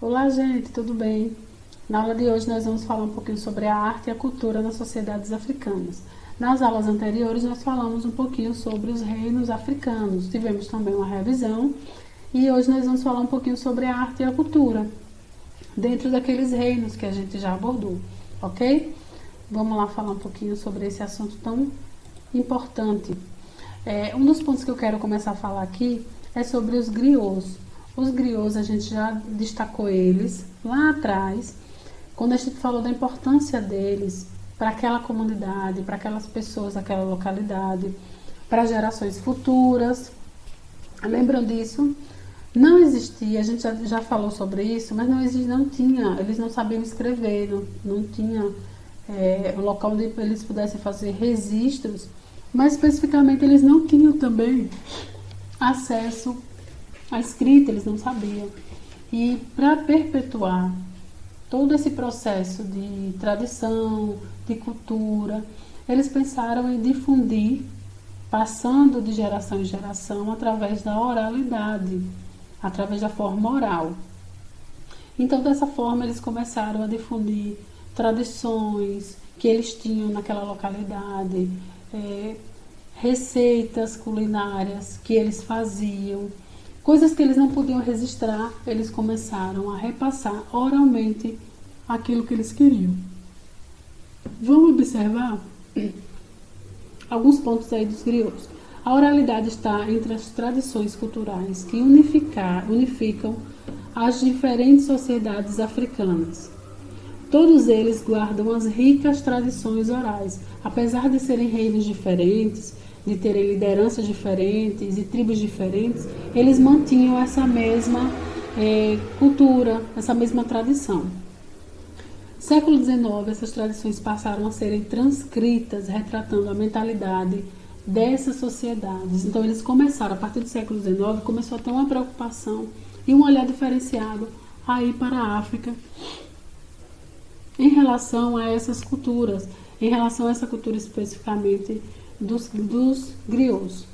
Olá, gente, tudo bem? Na aula de hoje nós vamos falar um pouquinho sobre a arte e a cultura nas sociedades africanas. Nas aulas anteriores nós falamos um pouquinho sobre os reinos africanos, tivemos também uma revisão e hoje nós vamos falar um pouquinho sobre a arte e a cultura dentro daqueles reinos que a gente já abordou, ok? Vamos lá falar um pouquinho sobre esse assunto tão importante. Um dos pontos que eu quero começar a falar aqui é sobre os griots. Os griots, a gente já destacou eles lá atrás, quando a gente falou da importância deles para aquela comunidade, para aquelas pessoas daquela localidade, para gerações futuras. Lembram disso? Não existia, a gente já falou sobre isso, mas não tinha, eles não sabiam escrever, não tinha um local onde eles pudessem fazer registros, mas especificamente eles não tinham também acesso à escrita, eles não sabiam. E para perpetuar todo esse processo de tradição, de cultura, eles pensaram em difundir, passando de geração em geração, através da oralidade, através da forma oral. Então, dessa forma, eles começaram a difundir tradições que eles tinham naquela localidade, receitas culinárias que eles faziam, coisas que eles não podiam registrar, eles começaram a repassar oralmente aquilo que eles queriam. Vamos observar alguns pontos aí dos griots. A oralidade está entre as tradições culturais que unificam as diferentes sociedades africanas. Todos eles guardam as ricas tradições orais. Apesar de serem reinos diferentes, de terem lideranças diferentes e tribos diferentes, eles mantinham essa mesma cultura, essa mesma tradição. Século XIX, essas tradições passaram a serem transcritas, retratando a mentalidade dessas sociedades. Então, eles começaram, a partir do século XIX, começou a ter uma preocupação e um olhar diferenciado aí para a África em relação a essas culturas, em relação a essa cultura especificamente dos griots.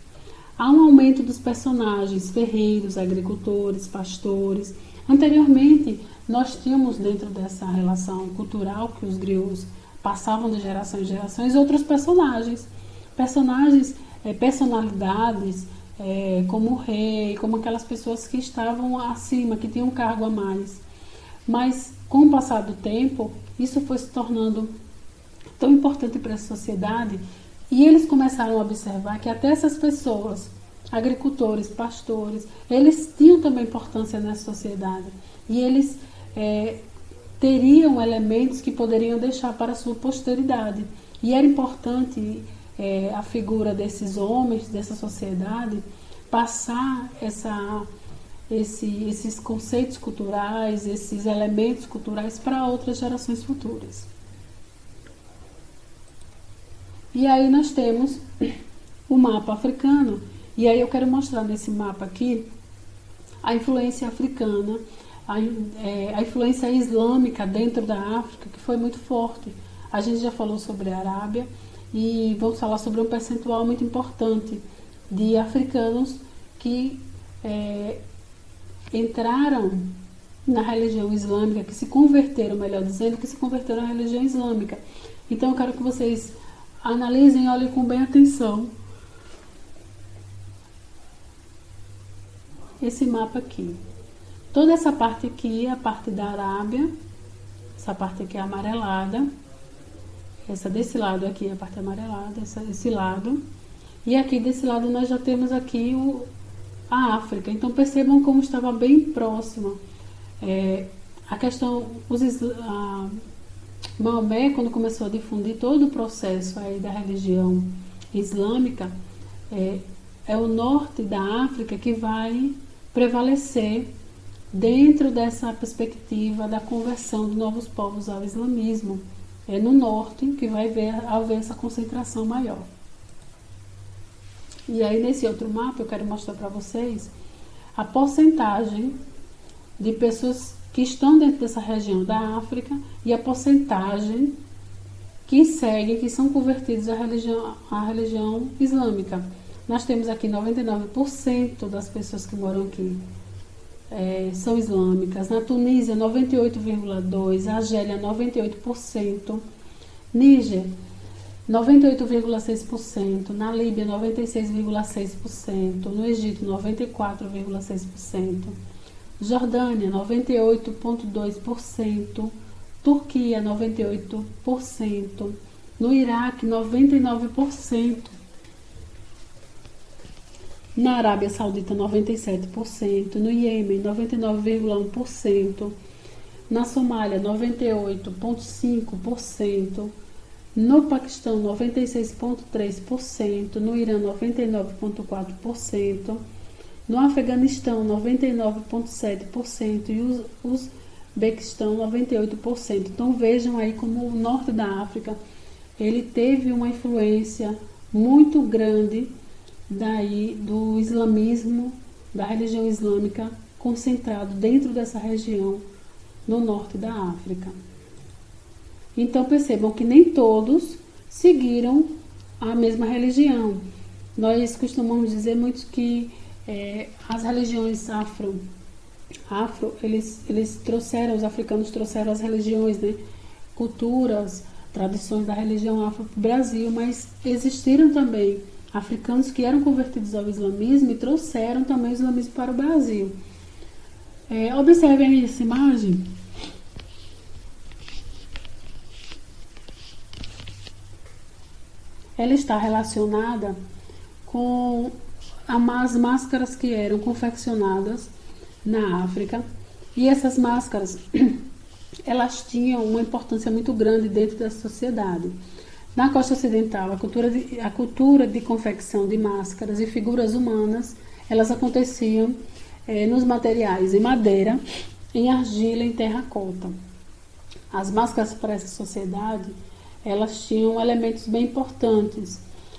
Há um aumento dos personagens, ferreiros, agricultores, pastores. Anteriormente, nós tínhamos dentro dessa relação cultural que os griots passavam de geração em gerações outros personagens, personalidades, como o rei, como aquelas pessoas que estavam acima, que tinham um cargo a mais. Mas com o passar do tempo, isso foi se tornando tão importante para a sociedade e eles começaram a observar que até essas pessoas, agricultores, pastores, eles tinham também importância nessa sociedade e eles teriam elementos que poderiam deixar para a sua posteridade. E era importante a figura desses homens, dessa sociedade, passar esses conceitos culturais, esses elementos culturais para outras gerações futuras. E aí nós temos o mapa africano, e aí eu quero mostrar nesse mapa aqui a influência africana, a influência islâmica dentro da África, que foi muito forte. A gente já falou sobre a Arábia e vamos falar sobre um percentual muito importante de africanos que entraram na religião islâmica, que se converteram, melhor dizendo, que se converteram à religião islâmica. Então eu quero que vocês analisem e olhem com bem atenção esse mapa aqui. Toda essa parte aqui é a parte da Arábia, essa parte aqui é amarelada, essa desse lado aqui é a parte amarelada, esse lado, e aqui desse lado nós já temos aqui a África. Então percebam como estava bem próxima. A questão, Maomé, quando começou a difundir todo o processo aí da religião islâmica, é o norte da África que vai prevalecer dentro dessa perspectiva da conversão de novos povos ao islamismo. É no norte que vai haver essa concentração maior. E aí nesse outro mapa eu quero mostrar para vocês a porcentagem de pessoas que estão dentro dessa região da África e a porcentagem que seguem, que são convertidos à religião islâmica. Nós temos aqui 99% das pessoas que moram aqui são islâmicas. Na Tunísia, 98,2%, Argélia, 98%, Níger, 98,6%, na Líbia, 96,6%, no Egito, 94,6%, Jordânia, 98,2%, Turquia, 98%, no Iraque, 99%, na Arábia Saudita, 97%, no Iêmen, 99,1%, na Somália, 98,5%, no Paquistão, 96,3%, no Irã, 99,4%, no Afeganistão, 99,7% e o Uzbequistão, 98%. Então vejam aí como o norte da África, ele teve uma influência muito grande daí do islamismo, da religião islâmica concentrado dentro dessa região no norte da África. Então percebam que nem todos seguiram a mesma religião. Nós costumamos dizer muito que as religiões afro eles trouxeram, os africanos trouxeram as religiões, né, culturas, tradições da religião afro para o Brasil, mas existiram também africanos que eram convertidos ao islamismo e trouxeram também o islamismo para o Brasil. Observem aí essa imagem. Ela está relacionada com as máscaras que eram confeccionadas na África, e essas máscaras elas tinham uma importância muito grande dentro da sociedade. Na costa ocidental, a cultura de confecção de máscaras e figuras humanas, elas aconteciam nos materiais em madeira, em argila, em terracota. As máscaras para essa sociedade, elas tinham elementos bem importantes.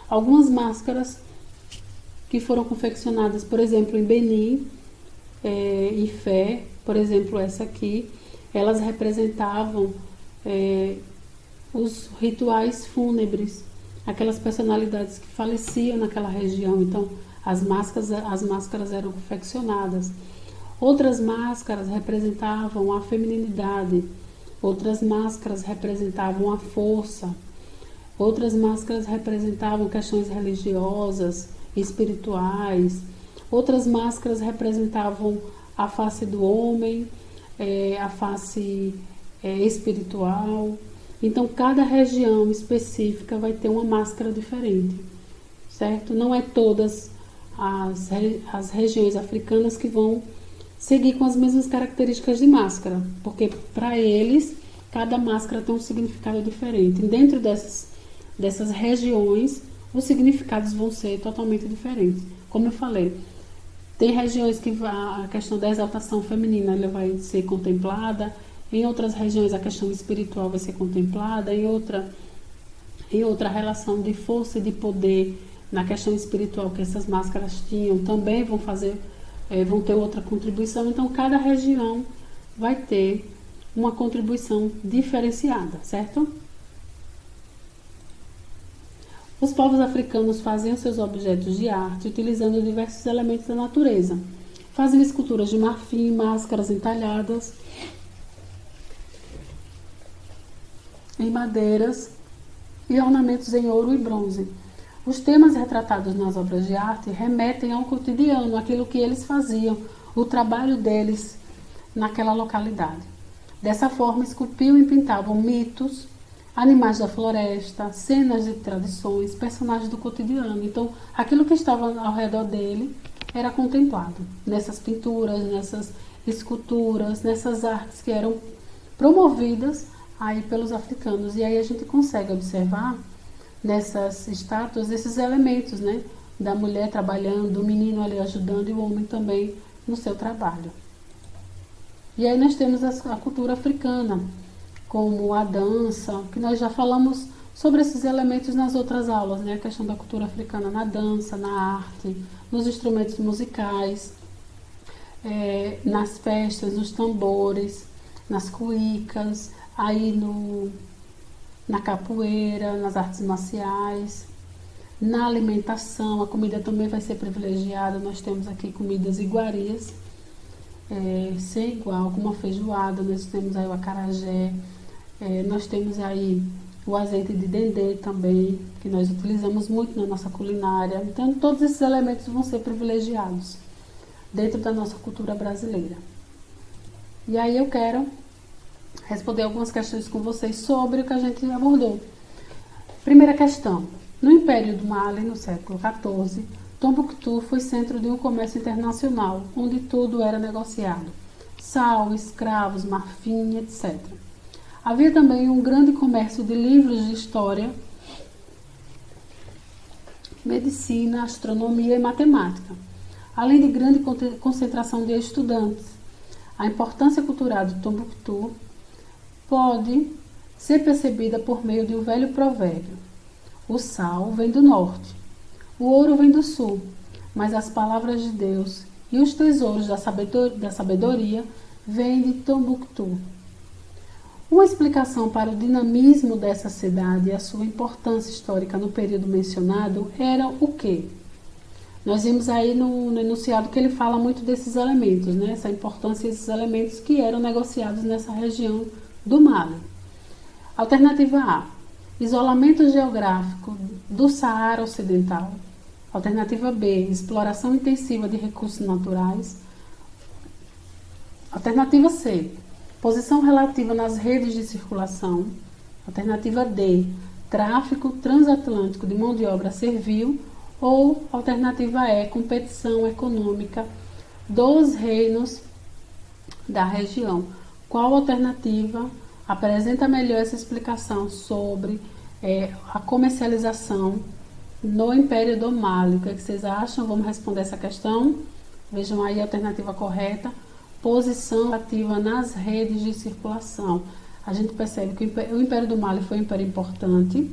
Algumas máscaras que foram confeccionadas, por exemplo, em Benin, Ifé, por exemplo, essa aqui, elas representavam os rituais fúnebres, aquelas personalidades que faleciam naquela região. Então, as máscaras eram confeccionadas. Outras máscaras representavam a feminilidade, outras máscaras representavam a força, outras máscaras representavam questões religiosas, espirituais, outras máscaras representavam a face do homem, a face espiritual. Então, cada região específica vai ter uma máscara diferente, certo? Não é todas as regiões africanas que vão seguir com as mesmas características de máscara, porque para eles, cada máscara tem um significado diferente. E dentro dessas regiões, os significados vão ser totalmente diferentes. Como eu falei, tem regiões que a questão da exaltação feminina ela vai ser contemplada, em outras regiões a questão espiritual vai ser contemplada, em outra relação de força e de poder na questão espiritual que essas máscaras tinham, também vão ter outra contribuição. Então, cada região vai ter uma contribuição diferenciada, certo? Os povos africanos faziam seus objetos de arte utilizando diversos elementos da natureza. Faziam esculturas de marfim, máscaras entalhadas em madeiras e ornamentos em ouro e bronze. Os temas retratados nas obras de arte remetem ao cotidiano, aquilo que eles faziam, o trabalho deles naquela localidade. Dessa forma, esculpiam e pintavam mitos, animais da floresta, cenas de tradições, personagens do cotidiano. Então, aquilo que estava ao redor dele era contemplado nessas pinturas, nessas esculturas, nessas artes que eram promovidas aí pelos africanos. E aí a gente consegue observar nessas estátuas esses elementos, né? Da mulher trabalhando, do menino ali ajudando e o homem também no seu trabalho. E aí nós temos a cultura africana, como a dança, que nós já falamos sobre esses elementos nas outras aulas, né? A questão da cultura africana na dança, na arte, nos instrumentos musicais, nas festas, nos tambores, nas cuícas, aí na capoeira, nas artes marciais, na alimentação. A comida também vai ser privilegiada. Nós temos aqui comidas iguarias, sem igual, como a feijoada, nós temos aí o acarajé, nós temos aí o azeite de dendê também, que nós utilizamos muito na nossa culinária. Então, todos esses elementos vão ser privilegiados dentro da nossa cultura brasileira. E aí eu quero responder algumas questões com vocês sobre o que a gente abordou. Primeira questão. No Império do Mali, no século XIV, Tombuctu foi centro de um comércio internacional, onde tudo era negociado: sal, escravos, marfim, etc. Havia também um grande comércio de livros de história, medicina, astronomia e matemática, além de grande concentração de estudantes. A importância cultural de Tombuctu pode ser percebida por meio de um velho provérbio: o sal vem do norte, o ouro vem do sul, mas as palavras de Deus e os tesouros da sabedoria vêm de Tombuctu. Uma explicação para o dinamismo dessa cidade e a sua importância histórica no período mencionado era o quê? Nós vimos aí no enunciado que ele fala muito desses elementos, né? Essa importância desses elementos que eram negociados nessa região do Mali. Alternativa A: isolamento geográfico do Saara Ocidental. Alternativa B: exploração intensiva de recursos naturais. Alternativa C: posição relativa nas redes de circulação. Alternativa D: tráfico transatlântico de mão de obra servil. Ou alternativa E: competição econômica dos reinos da região. Qual alternativa apresenta melhor essa explicação sobre a comercialização no Império do Mali? O que vocês acham? Vamos responder essa questão. Vejam aí a alternativa correta: posição ativa nas redes de circulação. A gente percebe que o Império do Mali foi um império importante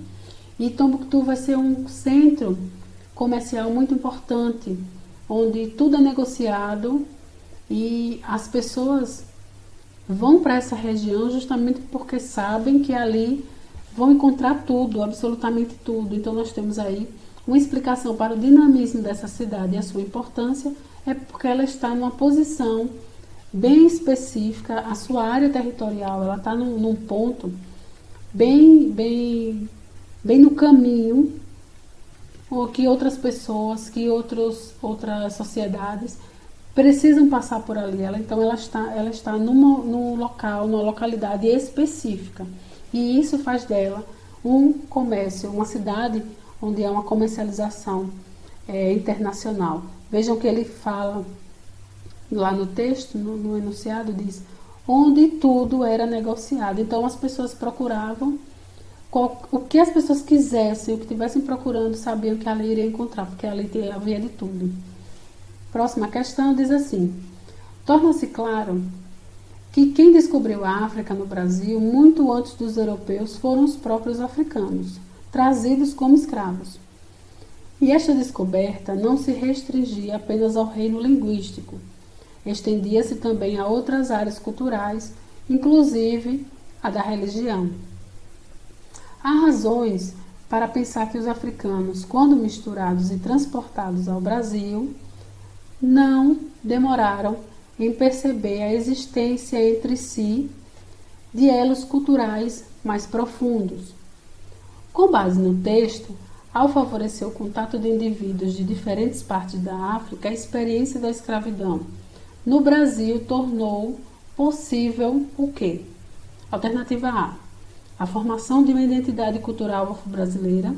e Tombuctu vai ser um centro comercial muito importante, onde tudo é negociado e as pessoas vão para essa região justamente porque sabem que ali vão encontrar tudo, absolutamente tudo. Então nós temos aí uma explicação para o dinamismo dessa cidade e a sua importância, é porque ela está numa posição bem específica, a sua área territorial, ela está num ponto bem no caminho que outras pessoas, que outras sociedades precisam passar por ali. Então ela está num local, numa localidade específica. E isso faz dela um comércio, uma cidade onde há uma comercialização internacional. Vejam que ele fala lá no texto, no enunciado, diz: onde tudo era negociado. Então as pessoas procuravam o que as pessoas quisessem, o que estivessem procurando, sabiam que ali iria encontrar, porque ali havia de tudo. Próxima questão diz assim: torna-se claro que quem descobriu a África no Brasil muito antes dos europeus foram os próprios africanos, trazidos como escravos. E esta descoberta não se restringia apenas ao reino linguístico, estendia-se também a outras áreas culturais, inclusive a da religião. Há razões para pensar que os africanos, quando misturados e transportados ao Brasil, não demoraram em perceber a existência entre si de elos culturais mais profundos. Com base no texto, ao favorecer o contato de indivíduos de diferentes partes da África, a experiência da escravidão no Brasil tornou possível o quê? Alternativa A: a formação de uma identidade cultural afro-brasileira,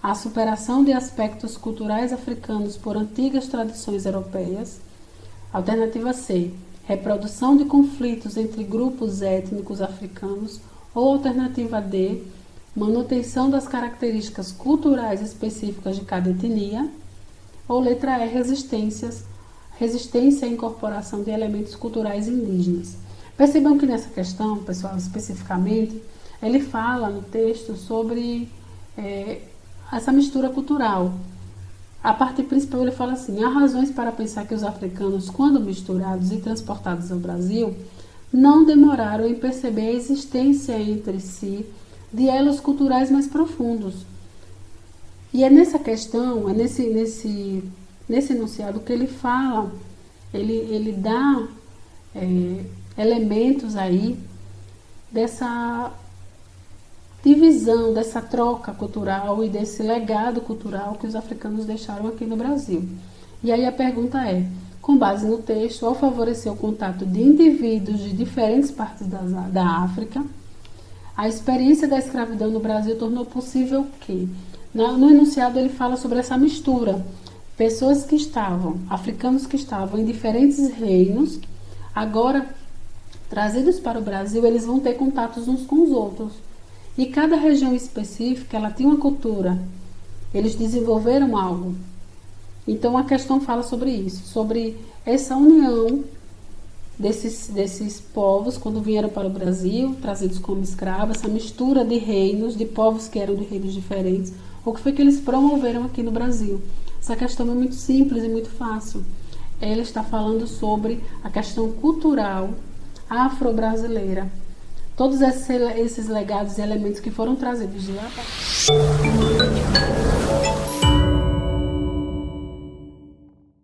a superação de aspectos culturais africanos por antigas tradições europeias. Alternativa C: reprodução de conflitos entre grupos étnicos africanos. Ou alternativa D: manutenção das características culturais específicas de cada etnia. Ou letra E: resistência à incorporação de elementos culturais indígenas. Percebam que nessa questão, pessoal, especificamente, ele fala no texto sobre essa mistura cultural. A parte principal ele fala assim: há razões para pensar que os africanos, quando misturados e transportados ao Brasil, não demoraram em perceber a existência entre si de elos culturais mais profundos. E é nessa questão, é nesse enunciado que ele fala, ele dá elementos aí dessa divisão, dessa troca cultural e desse legado cultural que os africanos deixaram aqui no Brasil. E aí a pergunta é, com base no texto, ao favorecer o contato de indivíduos de diferentes partes da África, a experiência da escravidão no Brasil tornou possível que, no enunciado ele fala sobre essa mistura, pessoas que estavam, africanos que estavam em diferentes reinos, agora trazidos para o Brasil, eles vão ter contatos uns com os outros. E cada região específica, ela tinha uma cultura, eles desenvolveram algo. Então a questão fala sobre isso, sobre essa união desses povos quando vieram para o Brasil, trazidos como escravos, essa mistura de reinos, de povos que eram de reinos diferentes, o que foi que eles promoveram aqui no Brasil. Essa questão é muito simples e muito fácil. Ela está falando sobre a questão cultural afro-brasileira. Todos esses legados e elementos que foram trazidos de lá para